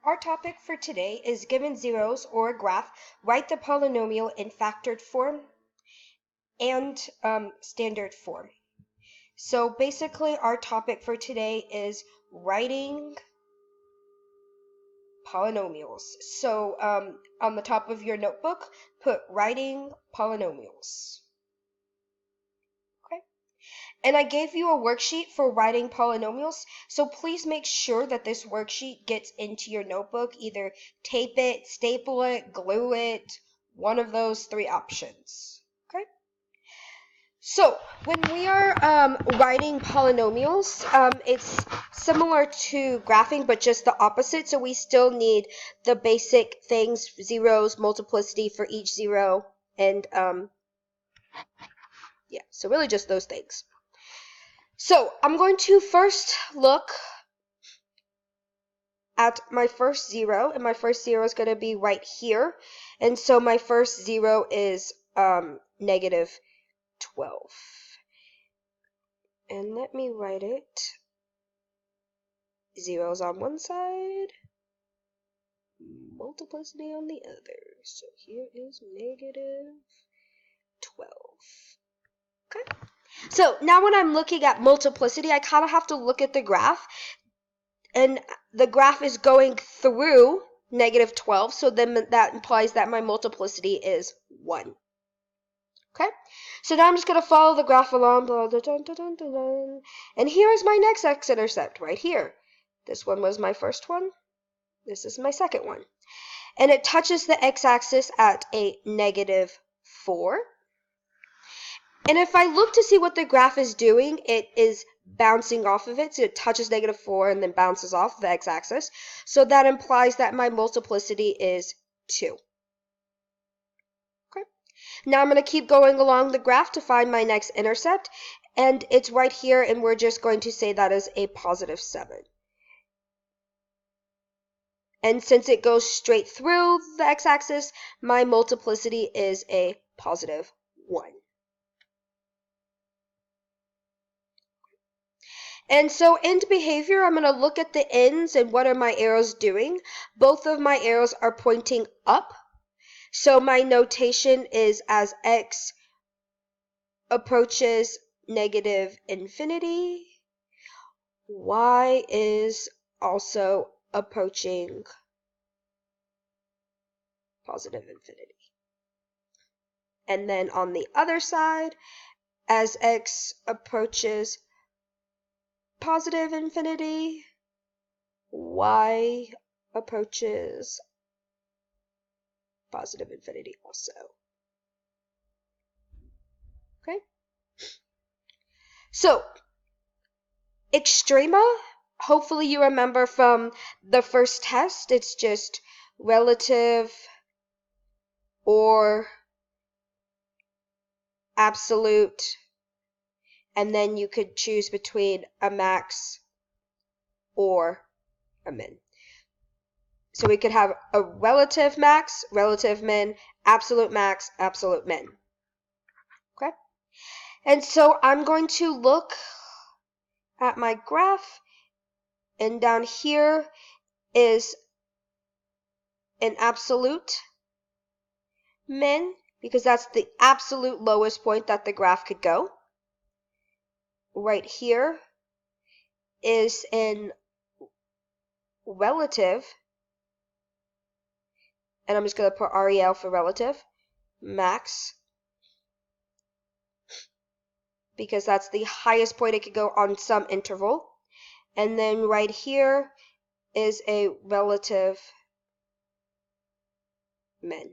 Our topic for today is given zeros or a graph, write the polynomial in factored form and standard form. So basically our topic for today is writing polynomials. So on the top of your notebook, put writing polynomials. And I gave you a worksheet for writing polynomials, so please make sure that this worksheet gets into your notebook. Either tape it, staple it, glue it, one of those three options. Okay? So, when we are writing polynomials, it's similar to graphing, but just the opposite. So we still need the basic things, zeros, multiplicity for each zero, and yeah, so really just those things. So I'm going to first look at my first zero, and my first zero is going to be right here. And so my first zero is negative 12. And let me write it. Zeros on one side, multiplicity on the other. So here is negative 12. Okay. So now when I'm looking at multiplicity, I kind of have to look at the graph. And the graph is going through negative 12, so then that implies that my multiplicity is 1. Okay? So now I'm just going to follow the graph along, blah, blah, dun, dun, dun, dun, dun. And here is my next x-intercept right here. This one was my first one. This is my second one. And it touches the x-axis at a negative 4. And if I look to see what the graph is doing, it is bouncing off of it. So it touches negative 4 and then bounces off the x-axis. So that implies that my multiplicity is 2. Okay. Now I'm going to keep going along the graph to find my next intercept. And it's right here, and we're just going to say that is a positive 7. And since it goes straight through the x-axis, my multiplicity is a positive 1. And so in behavior, I'm going to look at the ends and what are my arrows doing. Both of my arrows are pointing up. So my notation is as x approaches negative infinity, y is also approaching positive infinity. And then on the other side, as x approaches positive infinity, y approaches positive infinity also. Okay? So, extrema, hopefully you remember from the first test, it's just relative or absolute, and then you could choose between a max or a min. So we could have a relative max, relative min, absolute max, absolute min. Okay? And so I'm going to look at my graph, and down here is an absolute min, because that's the absolute lowest point that the graph could go. Right here is an relative, and I'm just going to put REL for relative, max, because that's the highest point it could go on some interval. And then right here is a relative min.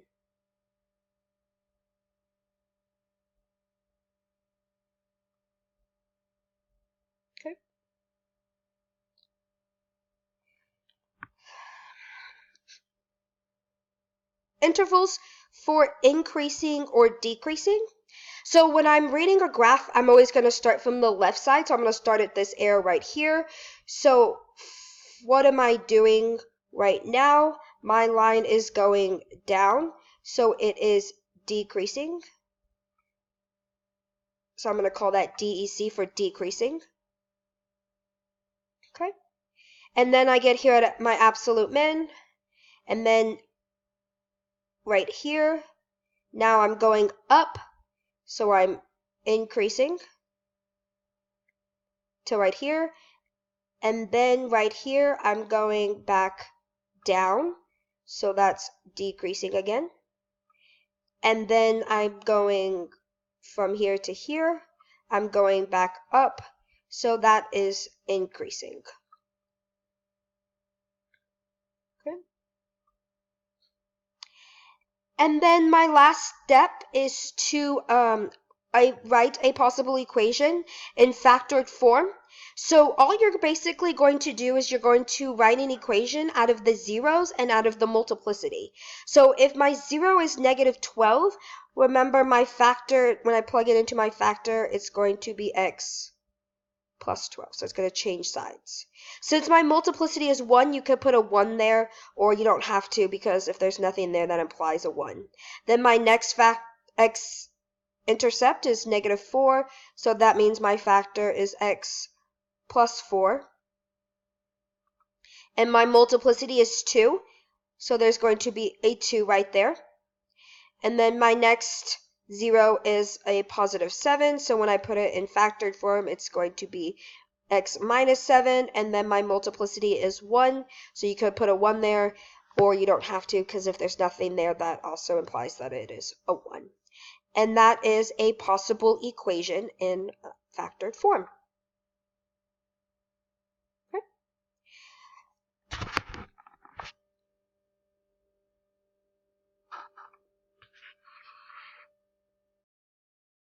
Okay. Intervals for increasing or decreasing. So when I'm reading a graph, I'm always going to start from the left side. So I'm going to start at this arrow right here. So what am I doing right now? My line is going down, so it is decreasing. So I'm going to call that DEC for decreasing. Okay. And then I get here at my absolute min, And then right here, now I'm going up, so I'm increasing to right here. And then right here, I'm going back down, so that's decreasing again. And then I'm going from here to here, I'm going back up, so that is increasing. Okay. And then my last step is to I write a possible equation in factored form. So all you're basically going to do is you're going to write an equation out of the zeros and out of the multiplicity. So if my 0 is -12, remember my factor, when I plug it into my factor, it's going to be x plus 12. So it's going to change sides. Since my multiplicity is 1, you could put a 1 there, or you don't have to, because if there's nothing there, that implies a 1. Then my next x intercept is -4, so that means my factor is x plus 4. And my multiplicity is 2, so there's going to be a 2 right there. And then my next 0 is a +7, so when I put it in factored form, it's going to be x -7, and then my multiplicity is 1, so you could put a 1 there, or you don't have to, because if there's nothing there, that also implies that it is a 1. And that is a possible equation in factored form.